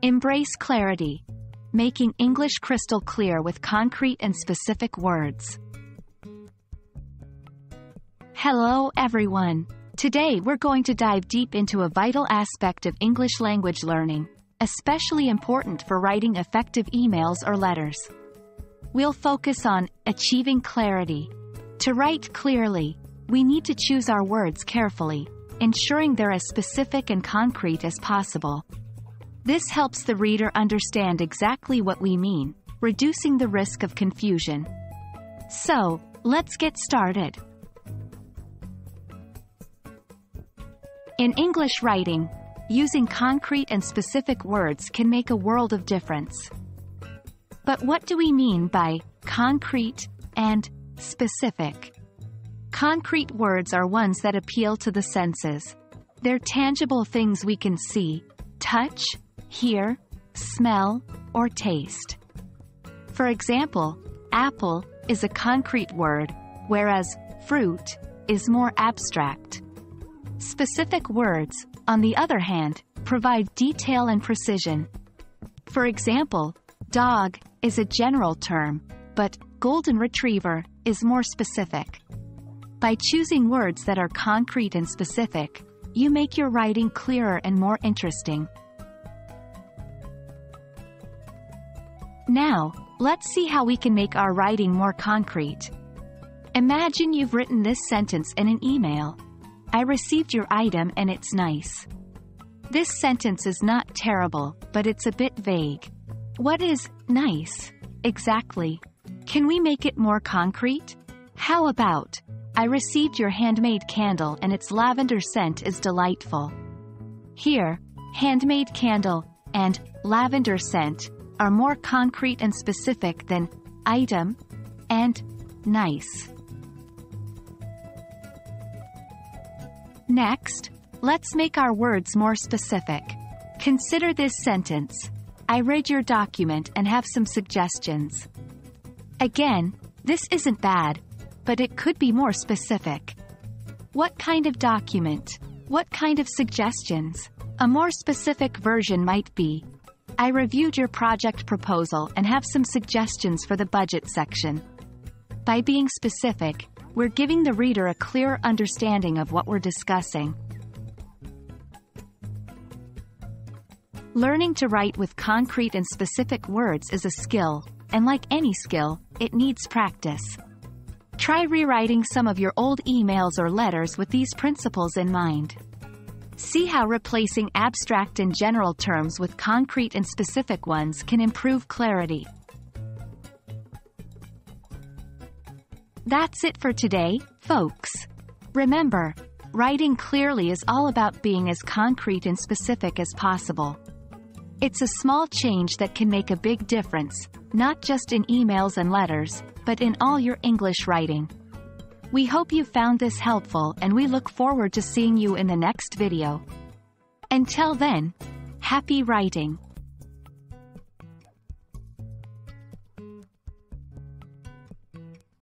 Embrace clarity, making English crystal clear with concrete and specific words. Hello everyone. Today we're going to dive deep into a vital aspect of English language learning, especially important for writing effective emails or letters. We'll focus on achieving clarity. To write clearly, we need to choose our words carefully, ensuring they're as specific and concrete as possible. This helps the reader understand exactly what we mean, reducing the risk of confusion. So, let's get started. In English writing, using concrete and specific words can make a world of difference. But what do we mean by concrete and specific? Concrete words are ones that appeal to the senses. They're tangible things we can see, touch, hear, smell, or taste. For example, apple is a concrete word, whereas fruit is more abstract. Specific words, on the other hand, provide detail and precision. For example, dog is a general term, but golden retriever is more specific. By choosing words that are concrete and specific, you make your writing clearer and more interesting. Now, let's see how we can make our writing more concrete. Imagine you've written this sentence in an email. I received your item and it's nice. This sentence is not terrible, but it's a bit vague. What is nice exactly? Can we make it more concrete? How about, I received your handmade candle and its lavender scent is delightful. Here, handmade candle and lavender scent are more concrete and specific than item and nice. Next, let's make our words more specific. Consider this sentence. I read your document and have some suggestions. Again, this isn't bad, but it could be more specific. What kind of document? What kind of suggestions? A more specific version might be, I reviewed your project proposal and have some suggestions for the budget section. By being specific, we're giving the reader a clearer understanding of what we're discussing. Learning to write with concrete and specific words is a skill, and like any skill, it needs practice. Try rewriting some of your old emails or letters with these principles in mind. See how replacing abstract and general terms with concrete and specific ones can improve clarity. That's it for today, folks. Remember, writing clearly is all about being as concrete and specific as possible. It's a small change that can make a big difference, not just in emails and letters, but in all your English writing. We hope you found this helpful and we look forward to seeing you in the next video. Until then, happy writing!